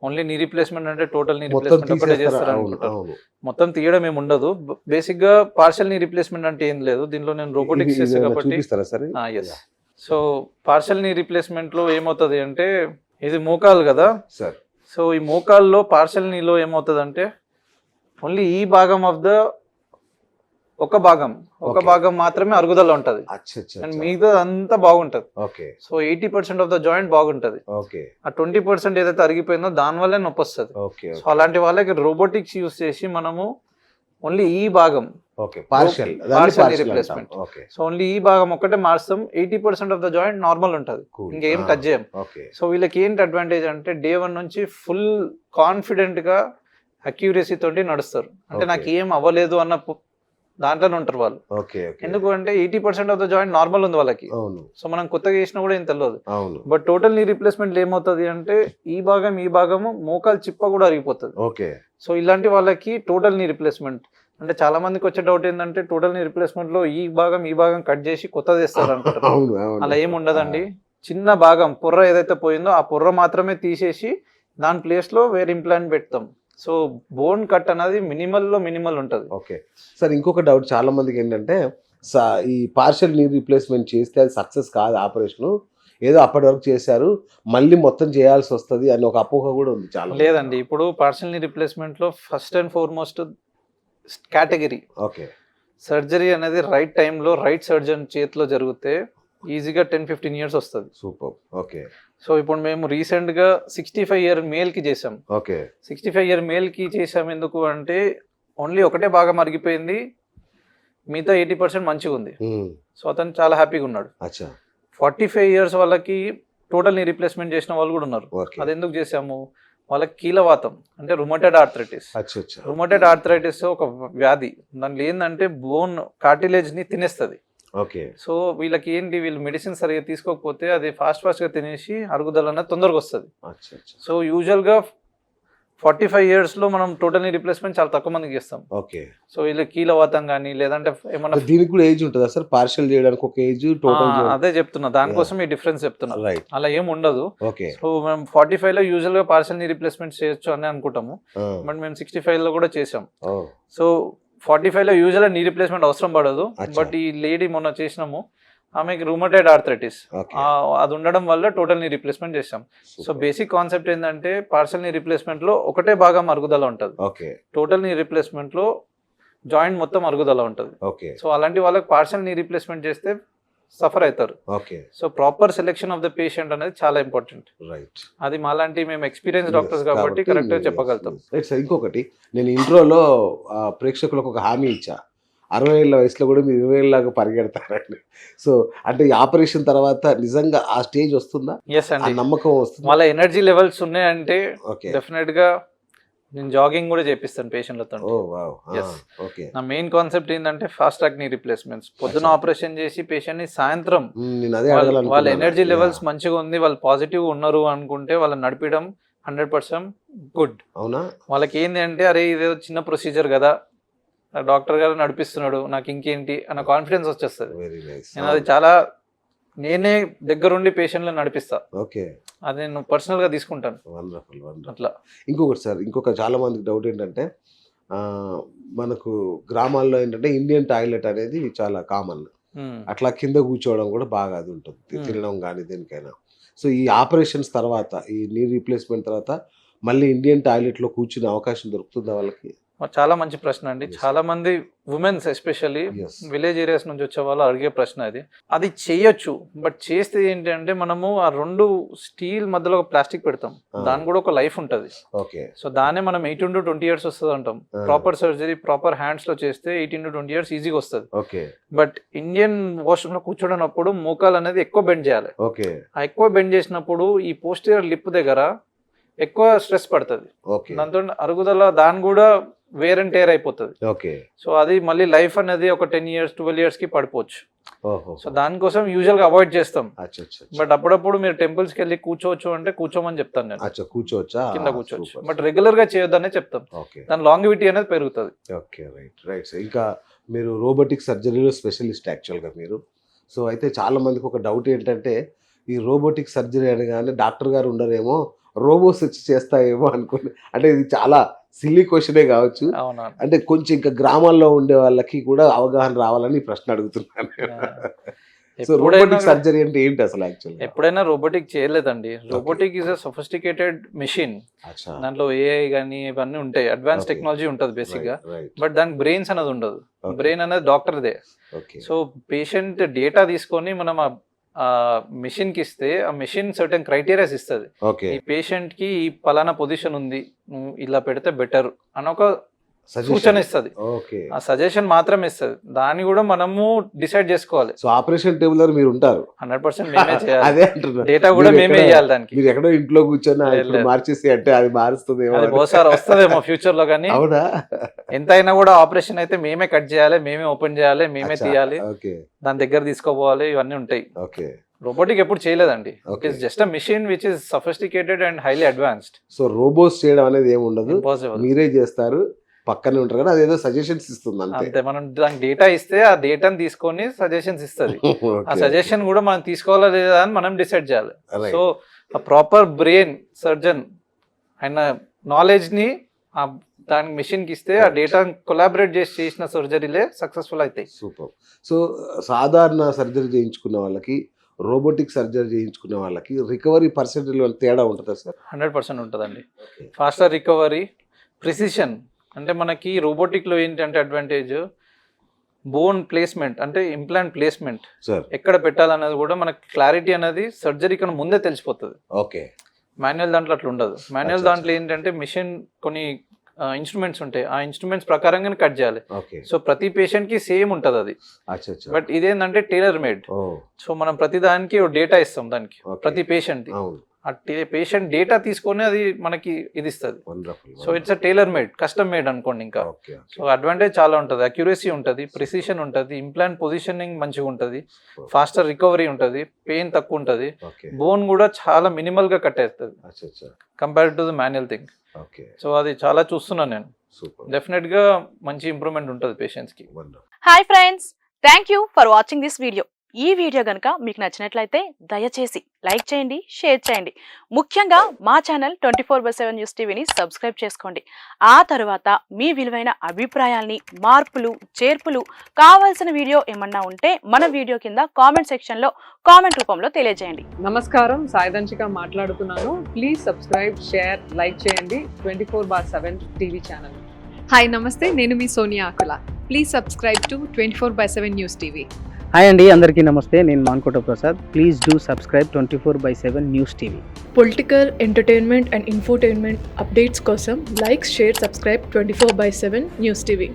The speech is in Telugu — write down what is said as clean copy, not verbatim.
ఓన్లీ నీ రీప్లేస్మెంట్ అంటే టోటల్ నీ మొత్తం రీప్లేస్మెంట్ ఒకటే తీసేస్తారా? చేస్తారు అవును, అనుకుంటారు. అవును. మొత్తం తీయడం ఏమి ఉండదు. బేసిక్ గా పార్షల్ నీ రీప్లేస్మెంట్ అంటే ఏం లేదు. దీనిలో నేను రోబోటిక్స్ చేస్తా ఏమైనా కాబట్టి చూపిస్తారా సరే? Yes. So partial knee replacement లో ఏమవుతుంది అంటే, ఇది మోకాలు కదా సార్. సో ఈ మోకాల్లో పార్షల్ నీలో ఏమవుతుంది అంటే, ఓన్లీ ఈ భాగం ఆఫ్ ద ఒక భాగం మాత్రమే అరుగుదల ఉంటది. అండ్ మిగతా అంతా బాగుంటది. సో 80% ఆఫ్ ద జాయింట్ బాగుంటది. ఆ 20% ఏదైతే అరిగిపోయిందో దాని వల్లే నొప్పి వస్తుంది. సో అలాంటి వాళ్ళకి రోబోటిక్స్ యూస్ చేసి మనము ఓన్లీ ఈ భాగం పార్షల్ రీప్లేస్మెంట్. సో ఓన్లీ ఈ భాగం ఒక్కటే మార్చాం. 80% ఆఫ్ ద జాయింట్ నార్మల్ ఉంటది, ఇంకేం టచ్ చేయం. సో వీళ్ళకి ఏంటి అడ్వాంటేజ్ అంటే, డే 1 నుంచి ఫుల్ కాన్ఫిడెంట్ గా అక్యూరసీ తోటి నడుస్తారు. అంటే నాకు ఏం అవ్వలేదు అన్న దాంట్లోనే ఉంటారు వాళ్ళు. ఎందుకు అంటే 80% ఆఫ్ ద జాయింట్ నార్మల్ ఉంది వాళ్ళకి. సో మనం కొత్తగా చేసినా కూడా ఏం తెలియదు. బట్ టోటల్ నీ రీప్లేస్మెంట్ ఏమవుతుంది అంటే, ఈ భాగము మోకాలు చిప్ప కూడా అరిగిపోతుంది. సో ఇలాంటి వాళ్ళకి టోటల్ నీ రీప్లేస్మెంట్ అంటే, చాలా మందికి వచ్చే డౌట్ ఏంటంటే, టోటల్ నీ రీప్లేస్మెంట్ లో ఈ భాగం కట్ చేసి కొత్తది వేస్తారు అనుకుంటారు. అలా ఏమి ఉండదండి. చిన్న భాగం పొర్ర ఏదైతే పోయిందో ఆ పొర్ర మాత్రమే తీసేసి దాని ప్లేస్ లో వేరే ఇంప్లాంట్ పెడతాం. సో బోన్ కట్ అనేది మినిమల్ ఉంటుంది. ఓకే సార్, ఇంకొక డౌట్ చాలా మందికి ఏంటంటే, ఈ పార్షల్ నీ రీప్లేస్మెంట్ చేస్తే అది సక్సెస్ కాదు ఆపరేషన్, ఏదో అప్పటి వరకు చేశారు మళ్ళీ మొత్తం చేయాల్సి వస్తుంది అని ఒక అపోహ కూడా ఉంది చాలా. లేదండి, ఇప్పుడు పార్షల్ నీ రీప్లేస్మెంట్ లో first and foremost category surgery అనేది రైట్ టైంలో రైట్ సర్జన్ చేతిలో జరిగితే ఈజీగా 10-15 years వస్తుంది. సూపర్. ఓకే. సో ఇప్పుడు మేము రీసెంట్ గా 65 year మేల్ కి చేసాం. 65 year మేల్ కి చేసాం. ఎందుకు అంటే, ఓన్లీ ఒకటే భాగం అరిగిపోయింది, మిగతా 80% మంచిగా ఉంది. సో అతను చాలా హ్యాపీగా ఉన్నాడు. 45 years వాళ్ళకి టోటల్ నీ రీప్లేస్మెంట్ చేసిన వాళ్ళు కూడా ఉన్నారు. అది ఎందుకు చేసాము, వాళ్ళకి కీలవాతం అంటే రుమటైడ్ ఆర్థరైటిస్ ఒక వ్యాధి. దాంట్లో ఏంటంటే బోన్ కార్టిలేజ్ ని తినేస్తుంది. సో వీళ్ళకి ఏంటి, వీళ్ళు మెడిసిన్ సరిగా తీసుకోకపోతే అది ఫాస్ట్ గా తినేసి అరుగుదల అనేది తొందరగా వస్తుంది. సో యూజువల్ గా 45 years లో మనం టోటల్ నీ రీప్లేస్మెంట్ చాలా తక్కువ మందికి చేస్తాం. సో వీళ్ళకి కీలవాతం కానీ లేదంటే ఏమన్నా దీనికి కూడా ఏజ్ ఉంటుందా సార్? పార్షల్ చేయడానికి ఒక ఏజ్, టోటల్ అదే చెప్తున్నా, దానికోసం ఈ డిఫరెన్స్ చెప్తున్నా. అలా ఏం ఉండదు. సో మేము 45 లో యూజువల్ గా పార్షల్ నీ రీప్లేస్మెంట్ చేయొచ్చు అని అనుకుంటాము. బట్ మేము 65 లో కూడా చేసాం. సో 45 లో యూజువల్ నీ రీప్లేస్మెంట్ అవసరం పడదు. బట్ ఈ లేడీ మొన్న చేసినాము, ఆమెకి రూమటైడ్ ఆర్థరైటిస్ అది ఉండడం వల్ల టోటల్ నీ రీప్లేస్మెంట్ చేసాం. సో బేసిక్ కాన్సెప్ట్ ఏంటంటే, పార్షల్ నీ రీప్లేస్మెంట్ లో ఒకటే భాగం అరుగుదల ఉంటుంది, టోటల్ నీ రీప్లేస్మెంట్ లో జాయింట్ మొత్తం అరుగుదల ఉంటుంది. సో అలాంటి వాళ్ళకి పార్షల్ నీ రీప్లేస్మెంట్ చేస్తే సఫర్ అవుతారు. So proper selection of the patient అనేది చాలా ఇంపార్టెంట్. అది మాలాంటి మేము ఎక్స్పీరియన్స్ డాక్టర్స్ కాబట్టి కరెక్ట్ గా చెప్పగలుగుతాం. ఇంకొకటి, నేను ఇంట్రోలో ప్రేక్షకులకు ఒక హామీ ఇచ్చా, 60 ఏళ్ళ వయసులో కూడా మీరు 20 ఏళ్ళలాగా పరిగెడతారండి. సో అంటే ఈ ఆపరేషన్ తర్వాత నిజంగా ఆ స్టేజ్ వస్తుందా? ఎస్ అండి, నమ్మకం వస్తుంది. వాళ్ళ ఎనర్జీ లెవెల్స్ ఉన్నాయంటే డెఫినెట్ గా నేను జాగింగ్ కూడా చేపిస్తాను పేషెంట్లతో. నా మెయిన్ కాన్సెప్ట్ ఏంటంటే, ఫాస్ట్ ట్రాక్ నీ రీప్లేస్మెంట్స్. పొద్దున ఆపరేషన్ చేసి పేషెంట్ ని సాయంత్రం వాళ్ళ ఎనర్జీ లెవెల్స్ మంచిగా ఉంది, వాళ్ళు పాజిటివ్ ఉన్నారు అనుకుంటే వాళ్ళని నడిపించడం 100% గుడ్. అవునా? వాళ్ళకి ఏంటి అంటే, అరే ఇదేదో చిన్న ప్రొసీజర్ కదా, డాక్టర్ గారు నడిపిస్తున్నాడు, నాకు ఇంకేంటి అన్న కాన్ఫిడెన్స్ వచ్చేస్తుంది. నేను అది చాలా నేనే దగ్గరుండి పేషెంట్లను నడిపిస్తా. అది నేను పర్సనల్ గా తీసుకుంటాను. అట్లా. ఇంకొకటి సార్, ఇంకొక చాలా మందికి డౌట్ ఏంటంటే, మనకు గ్రామాల్లో ఏంటంటే ఇండియన్ టాయిలెట్ అనేది చాలా కామన్. అట్లా కింద కూర్చోవడం కూడా బాగా అది ఉంటుంది, తినడం కానీ దేనికైనా. సో ఈ ఆపరేషన్స్ తర్వాత, ఈ నీ రీప్లేస్మెంట్ తర్వాత మళ్ళీ ఇండియన్ టాయిలెట్ లో కూర్చునే అవకాశం దొరుకుతుందా వాళ్ళకి? చాలా మంచి ప్రశ్న అండి. చాలా మంది ఉమెన్స్ ఎస్పెషల్లీ విలేజ్ ఏరియాస్ నుంచి వచ్చే వాళ్ళు అడిగే ప్రశ్న ఇది. అది చేయొచ్చు, బట్ చేస్తే ఏంటి అంటే, మనము ఆ 2 స్టీల్ మధ్యలో ఒక ప్లాస్టిక్ పెడతాం, దాని కూడా ఒక లైఫ్ ఉంటుంది. సో దాన్ని మనం 18 to 20 years వస్తుంది అంటాం. ప్రాపర్ సర్జరీ ప్రాపర్ హ్యాండ్స్ లో చేస్తే 18 to 20 years ఈజీగా వస్తుంది. బట్ ఇండియన్ వాష్రూమ్ లో కూర్చోడనప్పుడు మోకాలు అనేది ఎక్కువ బెండ్ చేయాలి. ఆ ఎక్కువ బెండ్ చేసినప్పుడు ఈ పోస్టీరియర్ లిప్ దగ్గర ఎక్కువ స్ట్రెస్ పడుతుంది. దాంతో అరుగుదల దాని కూడా వేర్ అండ్ టేర్ అయిపోతుంది. సో అది మళ్ళీ లైఫ్ అనేది ఒక 10 years 12 years కి పడిపోవచ్చు. సో దానికోసం యూజువల్ గా అవాయిడ్ చేస్తాం. బట్ అప్పుడప్పుడు మీరు టెంపుల్స్ కి వెళ్ళి కూర్చోవచ్చు అంటే కూర్చోమని చెప్తాను నేను. కింద కూర్చోవచ్చు, బట్ రెగ్యులర్ గా చేయొద్దనే చెప్తాం. దాని లాంగివిటీ అనేది పెరుగుతుంది. ఇంకా మీరు రోబోటిక్ సర్జరీలో స్పెషలిస్ట్ యాక్చువల్గా మీరు. సో అయితే చాలా మందికి ఒక డౌట్ ఏంటంటే, ఈ రోబోటిక్ సర్జరీ అనగానే డాక్టర్ గారు ఉండరేమో, రోబోట్స్ వచ్చి చేస్తాయేమో అనుకుని, అంటే ఇది చాలా సిల్లీ క్వశ్చనే కావచ్చు, అవునా అంటే కొంచెం ఇంకా గ్రామాల్లో ఉండే వాళ్ళకి కూడా అవగాహన రావాలని ఈ ప్రశ్న అడుగుతున్నాను. సో రోబోటిక్ సర్జరీ అంటే ఏంటి అసలు యాక్చువల్లీ? ఎప్పుడైనా రోబోటిక్ చేయలేదండి. Robotic is a sophisticated machine. దాంట్లో ఏఐ కానీ ఇవన్నీ ఉంటాయి, అడ్వాన్స్ టెక్నాలజీ ఉంటుంది బేసిక్ గా. బట్ దానికి బ్రెయిన్స్ అనేది ఉండదు. బ్రెయిన్ అనేది డాక్టర్దే. సో పేషెంట్ డేటా తీసుకొని మనం ఆ మెషిన్ కి ఇస్తే ఆ మెషిన్ సర్టెన్ క్రైటీరియాస్ ఇస్తుంది. ఈ పేషెంట్ కి ఈ పలానా పొజిషన్ ఉంది, నువ్వు ఇలా పెడితే బెటర్ అని ఒక సూచన ఇస్తుంది. ఆ సజెషన్ మాత్రమే ఇస్తుంది. దాన్ని కూడా మనము డిసైడ్ చేసుకోవాలి. సో ఆపరేషన్ టేబుల్ దగ్గర మీరు ఉంటారు 100% మేమే చేయాలి. అదే అంటున్నా, డేటా కూడా మేమే ఇవ్వాలి దానికి. మీరు ఎక్కడో ఇంట్లో కూర్చొని మార్చేసి అంటే అది మారుస్తుంది బహుసారి వస్తుందేమో ఫ్యూచర్ లో, కానీ అవునా ఎంతైనా కూడా ఆపరేషన్ అయితే మేమే కట్ చేయాలి, మేమే ఓపెన్ చేయాలి, మేమే తీయాలి, దాని దగ్గర తీసుకోపోవాలి, ఇవన్నీ ఉంటాయి. రోబోటిక్ ఎప్పుడు చేయలేదండి. It is just a machine which is sophisticated and highly advanced. So robots చేయడం అనేది ఏమి ఉండదు, ఇంపాసిబుల్. మీరే చేస్తారు, పక్కనే ఉంటారు కదా, అదేదో సజెషన్స్ ఇస్తుంది అంతే. మనం దానికి డేటా ఇస్తే ఆ డేటాని తీసుకొని సజెషన్స్ ఇస్తుంది. ఆ సజెషన్ కూడా మనం తీసుకోవాలా లేదా అని మనం డిసైడ్ చేయాలి. సో ఆ ప్రాపర్ బ్రెయిన్ సర్జన్ ఆయన నాలెడ్జ్ ని దానికి మెషిన్ కి ఇస్తే ఆ డేటా కొలాబరేట్ చేసి చేసిన సర్జరీలే సక్సెస్ఫుల్ అవుతాయి. సూపర్. సో సాధారణ సర్జరీ చేయించుకున్న వాళ్ళకి, రోబోటిక్ సర్జరీ చేయించుకునే వాళ్ళకి రికవరీ పర్సెంటేజ్లో తేడా ఉంటుందా సార్? 100% ఉంటుందండి. Faster recovery, precision. అంటే మనకి రోబోటిక్ లో ఏంటంటే అడ్వాంటేజ్, బోన్ ప్లేస్మెంట్ అంటే ఇంప్లాంట్ ప్లేస్మెంట్ ఎక్కడ పెట్టాలనేది కూడా మనకి క్లారిటీ అనేది సర్జరీ కన్నా ముందే తెలిసిపోతుంది. ఓకే. మాన్యువల్ దాంట్లో అట్లా ఉండదు. మాన్యువల్ దాంట్లో ఏంటంటే మిషన్ కొన్ని ఇన్స్ట్రుమెంట్స్ ఉంటాయి, ఆ ఇన్స్ట్రుమెంట్స్ ప్రకారంగానే కట్ చేయాలి. సో ప్రతి పేషెంట్ కి సేమ్ ఉంటది అది. బట్ ఇదేంటంటే టైలర్ మేడ్. సో మనం ప్రతి దానికి డేటా ఇస్తాం దానికి, ప్రతి పేషెంట్ ఆ పేషెంట్ డేటా తీసుకొని అది మనకి ఇది ఇస్తుంది. So it's a tailor made, custom made అనుకోండి. ఇంకా సో అడ్వాంటేజ్ చాలా ఉంటుంది. అక్యురసీ ఉంటుంది, ప్రిసిషన్ ఉంటుంది, ఇంప్లాంట్ పొజిషనింగ్ మంచిగా ఉంటుంది, ఫాస్టర్ రికవరీ ఉంటుంది, పెయిన్ తక్కువ ఉంటుంది, బోన్ కూడా చాలా మినిమల్ గా కట్ అవుతుంది compare to the manual thing. So అది చాలా చూస్తున్నాను నేను. డెఫినెట్ గా మంచి ఇంప్రూవ్మెంట్ ఉంటుంది పేషెంట్స్ కి. Hi friends, thank you for watching this video. ఈ వీడియో గనుక మీకు నచ్చినట్లయితే దయచేసి లైక్ చేయండి, షేర్ చేయండి. ముఖ్యంగా మా ఛానల్ 24/7 న్యూస్ టీవీని సబ్స్క్రైబ్ చేసుకోండి. ఆ తర్వాత మీ విలువైన అభిప్రాయాల్ని, మార్పులు, చేర్పులు, కావాల్సిన వీడియో ఏమన్నా ఉంటే మన వీడియో కింద కామెంట్ సెక్షన్లో కామెంట్ రూపంలో తెలియజేయండి. నమస్కారం, సాయిదంచిక మాట్లాడుతున్నాను. ప్లీజ్ సబ్స్క్రైబ్, షేర్, లైక్ చేయండి 24/7 టీవీ ఛానల్. హాయ్ నమస్తే, నేను మీ Sonia Akula. Please subscribe to 24/7 news TV. Hi అండి, అందరికీ నమస్తే. నేను Mankota Prasad. Please do subscribe 24/7 news TV. Political, entertainment and infotainment updates కోసం like, share, subscribe 24/7 news TV.